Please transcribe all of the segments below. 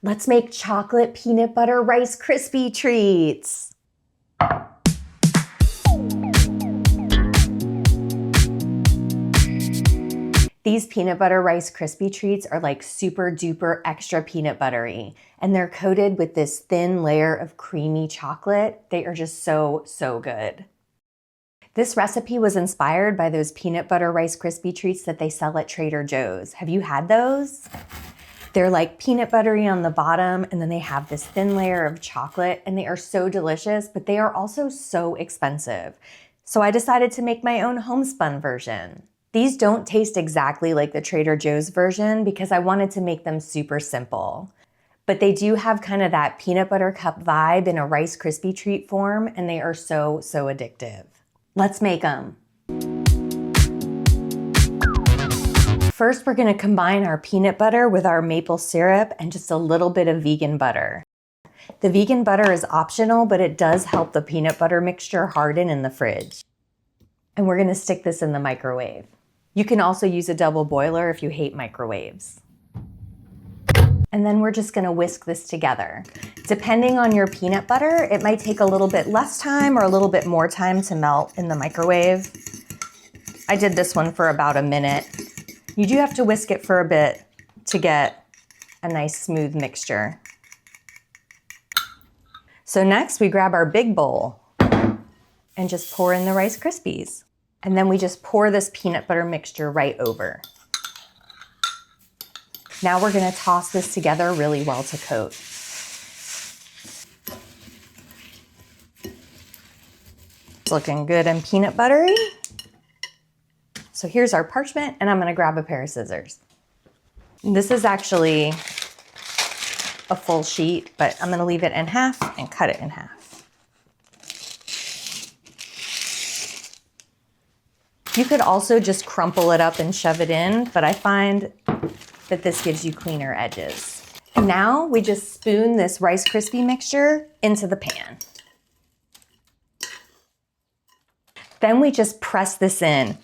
Let's make chocolate peanut butter Rice Krispie treats. These peanut butter Rice Krispie treats are like super duper extra peanut buttery, and they're coated with this thin layer of creamy chocolate. They are just so, so good. This recipe was inspired by those peanut butter Rice Krispie treats that they sell at Trader Joe's. Have you had those? They're like peanut buttery on the bottom, and then they have this thin layer of chocolate, and they are so delicious, but they are also so expensive. So I decided to make my own homespun version. These don't taste exactly like the Trader Joe's version because I wanted to make them super simple. But they do have kind of that peanut butter cup vibe in a Rice Krispie treat form, and they are so, so addictive. Let's make them. First, we're gonna combine our peanut butter with our maple syrup and just a little bit of vegan butter. The vegan butter is optional, but it does help the peanut butter mixture harden in the fridge. And we're gonna stick this in the microwave. You can also use a double boiler if you hate microwaves. And then we're just gonna whisk this together. Depending on your peanut butter, it might take a little bit less time or a little bit more time to melt in the microwave. I did this one for about a minute. You do have to whisk it for a bit to get a nice smooth mixture. So next we grab our big bowl and just pour in the Rice Krispies. And then we just pour this peanut butter mixture right over. Now we're gonna toss this together really well to coat. It's looking good and peanut buttery. So here's our parchment, and I'm gonna grab a pair of scissors. This is actually a full sheet, but I'm gonna leave it in half and cut it in half. You could also just crumple it up and shove it in, but I find that this gives you cleaner edges. And now we just spoon this Rice Krispie mixture into the pan. Then we just press this in.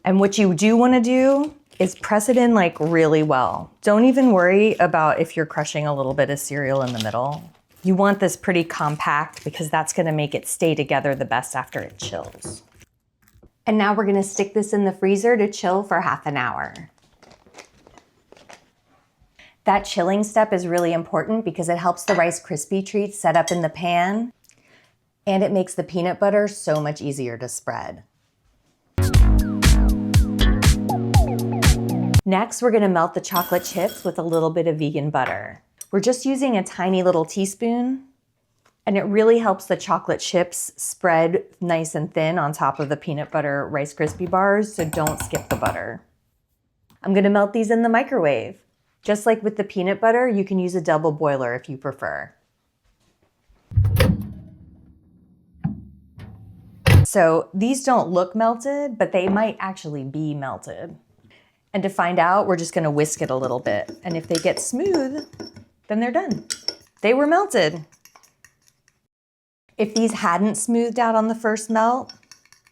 And what you do want to do is press it in like really well. Don't even worry about if you're crushing a little bit of cereal in the middle. You want this pretty compact because that's going to make it stay together the best after it chills. And now we're going to stick this in the freezer to chill for half an hour. That chilling step is really important because it helps the Rice Krispie treats set up in the pan, and it makes the peanut butter so much easier to spread. Next, we're gonna melt the chocolate chips with a little bit of vegan butter. We're just using a tiny little teaspoon, and it really helps the chocolate chips spread nice and thin on top of the peanut butter Rice Krispie bars, so don't skip the butter. I'm gonna melt these in the microwave. Just like with the peanut butter, you can use a double boiler if you prefer. So these don't look melted, but they might actually be melted. And to find out, we're just gonna whisk it a little bit. And if they get smooth, then they're done. They were melted. If these hadn't smoothed out on the first melt,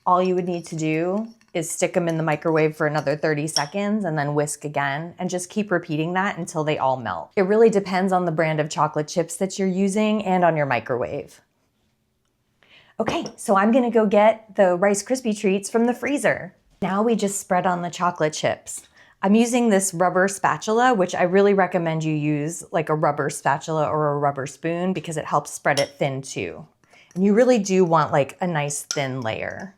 all you would need to do is stick them in the microwave for another 30 seconds and then whisk again, and just keep repeating that until they all melt. It really depends on the brand of chocolate chips that you're using and on your microwave. Okay, so I'm gonna go get the Rice Krispie treats from the freezer. Now we just spread on the chocolate chips. I'm using this rubber spatula, which I really recommend you use like a rubber spatula or a rubber spoon because it helps spread it thin too. And you really do want like a nice thin layer.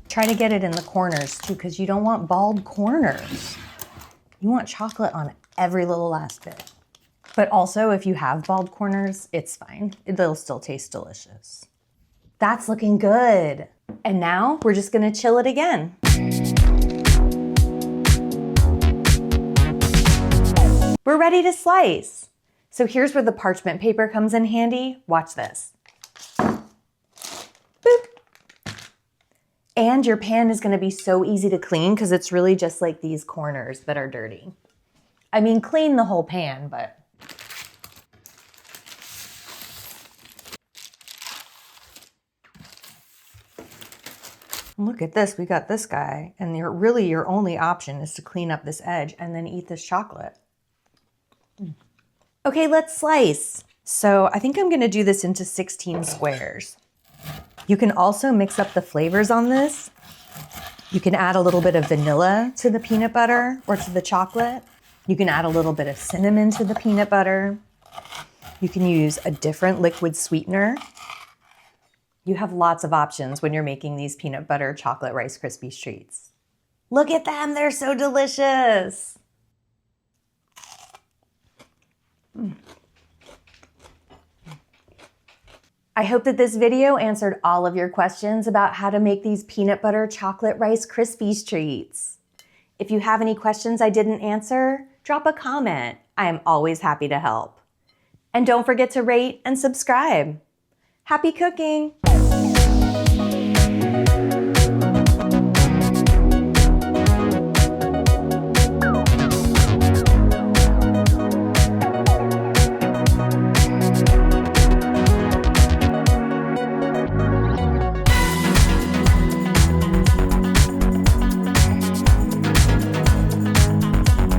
Try to get it in the corners too, because you don't want bald corners. You want chocolate on every little last bit. But also, if you have bald corners, it's fine. They'll still taste delicious. That's looking good. And now we're just gonna chill it again. We're ready to slice. So here's where the parchment paper comes in handy. Watch this. Boop. And your pan is gonna be so easy to clean because it's really just like these corners that are dirty. I mean, clean the whole pan, but. Look at this, we got this guy. And really your only option is to clean up this edge and then eat this chocolate. Okay, let's slice. So I think I'm gonna do this into 16 squares. You can also mix up the flavors on this. You can add a little bit of vanilla to the peanut butter or to the chocolate. You can add a little bit of cinnamon to the peanut butter. You can use a different liquid sweetener. You have lots of options when you're making these peanut butter chocolate Rice Krispies treats. Look at them, they're so delicious. I hope that this video answered all of your questions about how to make these peanut butter chocolate Rice Krispies treats. If you have any questions I didn't answer, drop a comment. I am always happy to help. And don't forget to rate and subscribe. Happy cooking!